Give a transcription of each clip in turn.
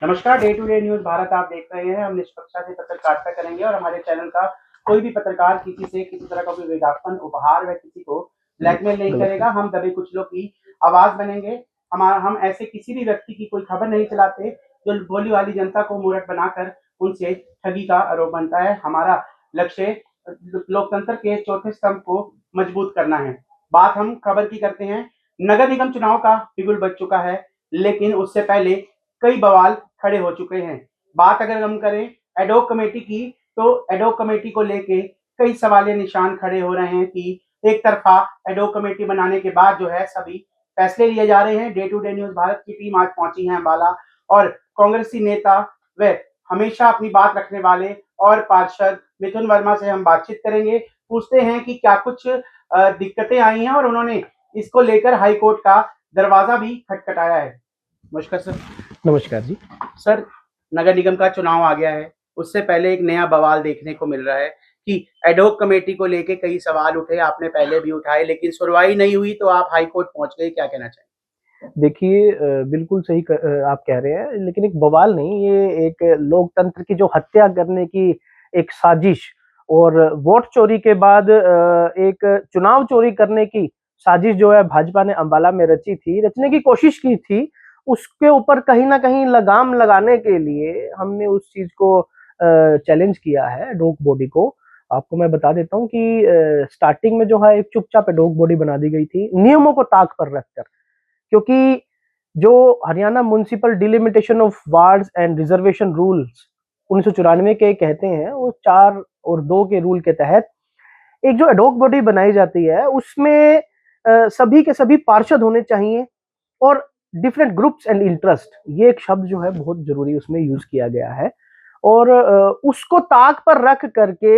नमस्कार, day to day news Bharat आप देख रहे हैं। हम निष्पक्षता से पत्रकारिता करेंगे और हमारे चैनल का कोई भी पत्रकार किसी से किसी तरह का कोई विज्ञापन उपहार व किसी को ब्लैकमेल नहीं करेगा। हम दबे कुछ लोग की आवाज बनेंगे। हम ऐसे किसी भी व्यक्ति की कोई खबर नहीं चलाते जो भोली वाली जनता को मूर्ख बनाकर उनसे ठगी का आरोप बनता है। हमारा लक्ष्य लोकतंत्र के चौथे स्तंभ को मजबूत करना है। बात हम खबर की करते हैं। नगर निगम चुनाव का बिगुल बज चुका है, लेकिन उससे पहले कई बवाल खड़े हो चुके हैं। बात अगर हम करें एडॉक कमेटी की, तो एडॉक कमेटी को लेके कई सवालिया निशान खड़े हो रहे हैं कि एक तरफा एडॉक कमेटी बनाने के बाद जो है सभी फैसले लिए जा रहे हैं। Day to day news Bharat की टीम आज पहुंची है अम्बाला और कांग्रेसी नेता व हमेशा अपनी बात रखने वाले और पार्षद मिथुन वर्मा से हम बातचीत करेंगे। पूछते हैं कि क्या कुछ दिक्कतें आई हैं और उन्होंने इसको लेकर हाईकोर्ट का दरवाजा भी खटखटाया है। नमस्कार सर। नमस्कार जी। सर, नगर निगम का चुनाव आ गया है, उससे पहले एक नया बवाल देखने को मिल रहा है कि एडॉक कमेटी को लेके कई सवाल उठे, आपने पहले भी उठाए लेकिन सुनवाई नहीं हुई तो आप हाई कोर्ट पहुंच गए। क्या कहना चाहिए? देखिए, बिल्कुल सही आप कह रहे हैं, लेकिन एक बवाल नहीं, ये एक लोकतंत्र की जो हत्या करने की एक साजिश और वोट चोरी के बाद एक चुनाव चोरी करने की साजिश जो है भाजपा ने अम्बाला में रचने की कोशिश की थी, उसके ऊपर कहीं न कहीं लगाम लगाने के लिए हमने उस चीज़ को चैलेंज किया है एडॉक बॉडी को। आपको मैं बता देता हूँ कि स्टार्टिंग में जो है एक चुपचाप एडॉक बॉडी बना दी गई थी, नियमों को ताक पर रखकर। क्योंकि जो Haryana municipal delimitation of wards and reservation rules 1994 के कहते हैं, वो 4 और 2 के रूल के तहत एक जो एडॉक बॉडी बनाई जाती है, उसमें सभी के सभी पार्षद होने चाहिए और डिफरेंट ग्रुप्स एंड इंटरेस्ट, ये एक शब्द जो है बहुत जरूरी उसमें यूज किया गया है। और उसको ताक पर रख करके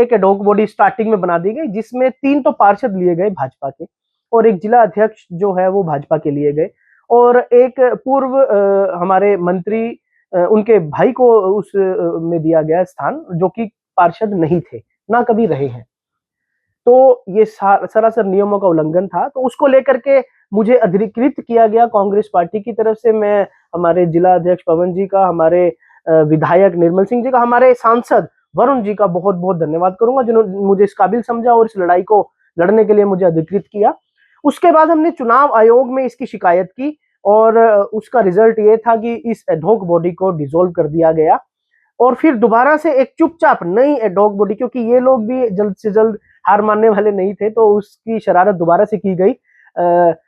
एक एडॉक बॉडी स्टार्टिंग में बना दी गई, जिसमें 3 तो पार्षद लिए गए भाजपा के और एक जिला अध्यक्ष जो है वो भाजपा के लिए गए और एक पूर्व हमारे मंत्री उनके भाई को उस में दिया गया स्थान, जो कि पार्षद नहीं थे, ना कभी रहे हैं। तो ये सरासर नियमों का उल्लंघन था, तो उसको लेकर के मुझे अधिकृत किया गया कांग्रेस पार्टी की तरफ से। मैं हमारे जिला अध्यक्ष पवन जी का, हमारे विधायक निर्मल सिंह जी का, हमारे सांसद वरुण जी का बहुत बहुत धन्यवाद करूंगा, जिन्होंने मुझे इस काबिल समझा और इस लड़ाई को लड़ने के लिए मुझे अधिकृत किया। उसके बाद हमने चुनाव आयोग में इसकी शिकायत की और उसका रिजल्ट ये था कि इस एडॉक बॉडी को डिसॉल्व कर दिया गया और फिर दोबारा से एक चुपचाप नई एडॉक बॉडी, क्योंकि ये लोग भी जल्द से जल्द हार मानने वाले नहीं थे, तो उसकी शरारत दोबारा से की गई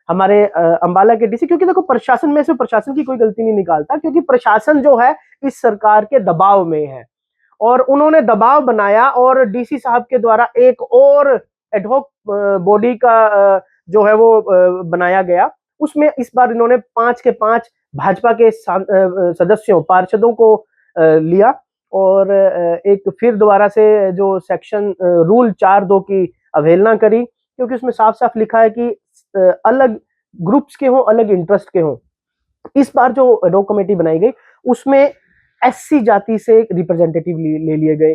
हमारे अंबाला के डीसी। क्योंकि देखो, प्रशासन में से प्रशासन की कोई गलती नहीं निकालता, क्योंकि प्रशासन जो है इस सरकार के दबाव में है और उन्होंने दबाव बनाया और डीसी साहब के द्वारा एक और एडहॉक बॉडी का जो है वो बनाया गया। उसमें इस बार इन्होंने 5 के 5 भाजपा के सदस्यों पार्षदों को लिया और एक फिर दोबारा से जो सेक्शन रूल 4(2) की अवहेलना करी, क्योंकि उसमें साफ साफ लिखा है कि अलग ग्रुप्स के हों, अलग इंटरेस्ट के हों। इस बार जो एडॉक कमेटी बनाई गई उसमें एससी जाति से रिप्रेजेंटेटिव ले लिए गए,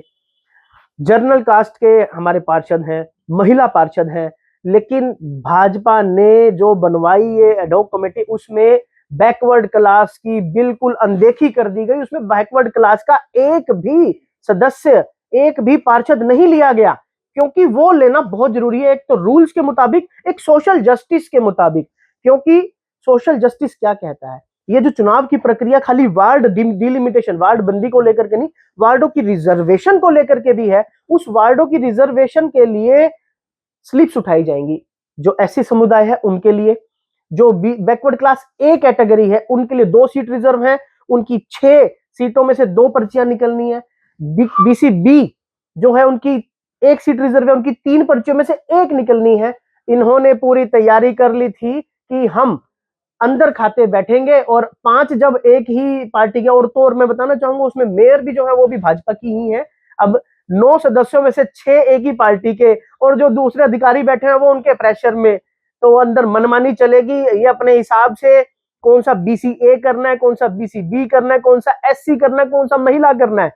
जनरल कास्ट के हमारे पार्षद हैं, महिला पार्षद हैं, लेकिन भाजपा ने जो बनवाई ये एडॉक कमेटी, उसमें बैकवर्ड क्लास की बिल्कुल अनदेखी कर दी गई। उसमें बैकवर्ड क्लास का एक भी सदस्य, एक भी पार्षद नहीं लिया गया, क्योंकि वो लेना बहुत जरूरी है, एक तो रूल्स के मुताबिक, एक सोशल जस्टिस के मुताबिक। क्योंकि सोशल जस्टिस क्या कहता है, ये जो चुनाव की प्रक्रिया खाली वार्ड डिलिमिटेशन, वार्ड बंदी को लेकर के नहीं, वार्डों की रिजर्वेशन को लेकर के भी है। उस वार्डों की रिजर्वेशन के लिए स्लिप्स उठाई जाएंगी, जो एससी समुदाय है उनके लिए, जो बैकवर्ड क्लास ए कैटेगरी है उनके लिए 2 सीट रिजर्व है, उनकी 6 सीटों में से 2 पर्चियां निकलनी है। बीसी बी जो है उनकी 1 सीट रिजर्व है, उनकी 3 पर्चियों में से 1 निकलनी है। इन्होंने पूरी तैयारी कर ली थी कि हम अंदर खाते बैठेंगे और 5 जब एक ही पार्टी के, और मैं बताना चाहूंगा उसमें मेयर भी जो है वो भी भाजपा की ही है। अब 9 सदस्यों में से 6 एक ही पार्टी के और जो दूसरे अधिकारी बैठे हैं वो उनके प्रेशर में, तो अंदर मनमानी चलेगी। ये अपने हिसाब से कौन सा बीसीए करना है, कौन सा बीसीबी करना है, कौन सा एससी करना है, कौन सा महिला करना है,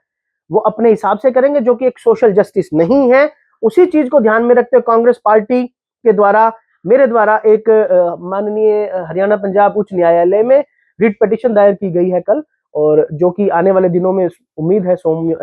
वो अपने हिसाब से करेंगे, जो कि एक सोशल जस्टिस नहीं है। उसी चीज को ध्यान में रखते हुए कांग्रेस पार्टी के द्वारा, मेरे द्वारा एक माननीय हरियाणा पंजाब उच्च न्यायालय में रिट पिटीशन दायर की गई है कल, और जो कि आने वाले दिनों में उम्मीद है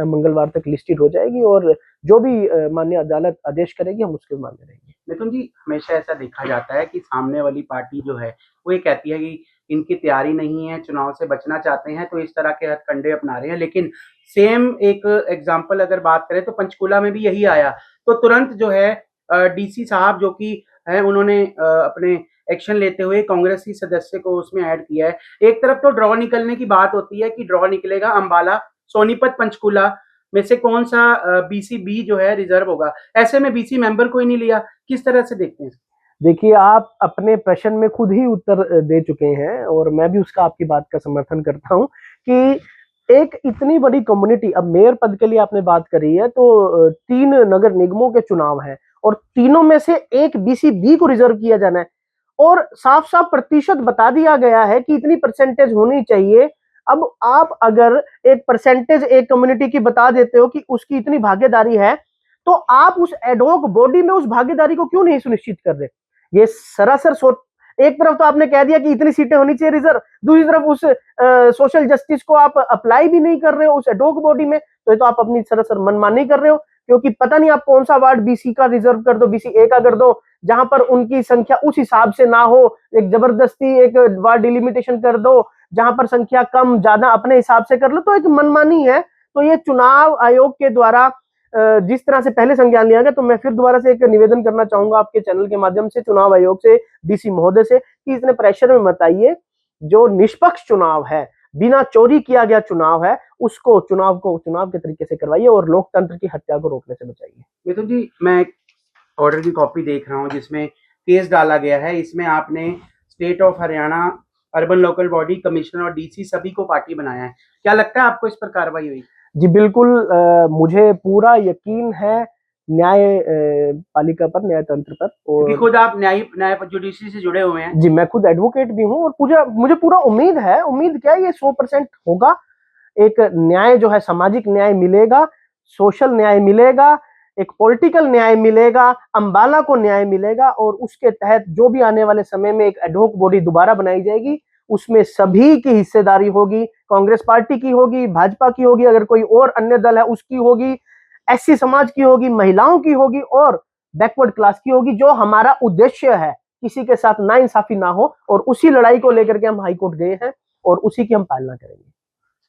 मंगलवार तक लिस्टेड हो जाएगी और जो भी माननीय अदालत आदेश करेगी हम उसके मानने रहेंगे। मिथुन जी, हमेशा ऐसा देखा जाता है कि सामने वाली पार्टी जो है वो ये कहती है कि इनकी तैयारी नहीं है, चुनाव से बचना चाहते हैं, तो इस तरह के हथकंडे अपना रहे हैं। लेकिन सेम एक एग्जाम्पल अगर बात करें तो पंचकूला में भी यही आया, तो तुरंत जो है डीसी साहब जो कि है उन्होंने अपने एक्शन लेते हुए कांग्रेसी सदस्य को उसमें ऐड किया है। एक तरफ तो ड्रॉ निकलने की बात होती है कि ड्रॉ निकलेगा अंबाला, सोनीपत, पंचकूला में से कौन सा बीसी बी जो है रिजर्व होगा। ऐसे में बीसी मेंबर कोई नहीं लिया, किस तरह से देखते हैं? देखिए, आप अपने प्रश्न में खुद ही उत्तर दे चुके हैं और मैं भी उसका आपकी बात का समर्थन करता हूं कि एक इतनी बड़ी कम्युनिटी, अब मेयर पद के लिए आपने बात करी है तो 3 नगर निगमों के चुनाव हैं और तीनों में से एक बीसी बी को रिजर्व किया जाना है और साफ-साफ प्रतिशत बता दिया गया है कि इतनी परसेंटेज होनी चाहिए। अब आप अगर एक परसेंटेज एक कम्युनिटी की बता देते हो कि उसकी इतनी भागीदारी है, तो आप उस एडहॉक बॉडी में उस भागीदारी को क्यों नहीं सुनिश्चित कर रहे? ये सरासर एक तरफ तो आपने कह दिया कि इतनी सीटें होनी चाहिए रिजर्व, दूसरी तरफ उस सोशल जस्टिस को आप अप्लाई भी नहीं कर रहे हो उस एडहॉक बॉडी में, तो ये तो आप अपनी सरासर मनमानी कर रहे हो क्योंकि पता नहीं आप कौन सा वार्ड बीसी का रिजर्व कर दो, बीसी ए का कर दो, जहां पर उनकी संख्या उस हिसाब से ना हो, एक जबरदस्ती एक वार्ड डिलिमिटेशन कर दो, जहां पर संख्या कम ज्यादा अपने हिसाब से कर लो, तो एक मनमानी है। तो ये चुनाव आयोग के द्वारा जिस तरह से पहले संज्ञान लिया गया, तो मैं फिर दोबारा से एक निवेदन करना चाहूंगा आपके चैनल के माध्यम से चुनाव आयोग से, डीसी महोदय से, कि इसने प्रेशर में मत आइए। जो निष्पक्ष चुनाव है, बिना चोरी किया गया चुनाव है, उसको चुनाव के तरीके से करवाइए और लोकतंत्र की हत्या को रोकने से बचाइए। मिथुन जी, मैं एक ऑर्डर की कॉपी देख रहा हूँ जिसमें केस डाला गया है। इसमें आपने state of Haryana urban local body commissioner और डीसी सभी को पार्टी बनाया है। क्या लगता है आपको इस पर कार्रवाई हुई? जी बिल्कुल, मुझे पूरा यकीन है न्याय पालिका पर, न्याय तंत्र पर। क्योंकि और खुद आप न्याय जुडिशरी से जुड़े हुए हैं। जी, मैं खुद एडवोकेट भी हूँ और मुझे पूरा उम्मीद है। उम्मीद क्या है, ये 100% होगा। एक न्याय जो है, सामाजिक न्याय मिलेगा, सोशल न्याय मिलेगा, एक पॉलिटिकल न्याय मिलेगा, अंबाला को न्याय मिलेगा और उसके तहत जो भी आने वाले समय में एक एडहॉक बॉडी दोबारा बनाई जाएगी, उसमें सभी की हिस्सेदारी होगी। कांग्रेस पार्टी की होगी, भाजपा की होगी, अगर कोई और अन्य दल है उसकी होगी, एससी समाज की होगी, महिलाओं की होगी और बैकवर्ड क्लास की होगी। जो हमारा उद्देश्य है, किसी के साथ नाइंसाफी ना हो, और उसी लड़ाई को लेकर के हम हाईकोर्ट गए हैं और उसी की हम पालना करेंगे।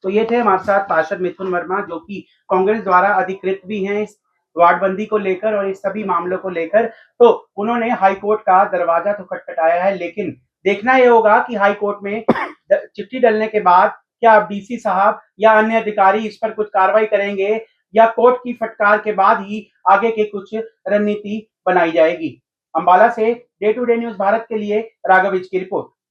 तो ये थे हमारे साथ पार्षद मिथुन वर्मा, जो कि कांग्रेस द्वारा अधिकृत भी हैं इस वार्डबंदी को लेकर और इस सभी मामलों को लेकर। तो उन्होंने हाईकोर्ट का दरवाजा तो खटखटाया है, लेकिन देखना यह होगा कि हाईकोर्ट में चिट्ठी डलने के बाद क्या अब डीसी साहब या अन्य अधिकारी इस पर कुछ कार्रवाई करेंगे या कोर्ट की फटकार के बाद ही आगे के कुछ रणनीति बनाई जाएगी। अंबाला से day to day news Bharat के लिए राघव विज की रिपोर्ट।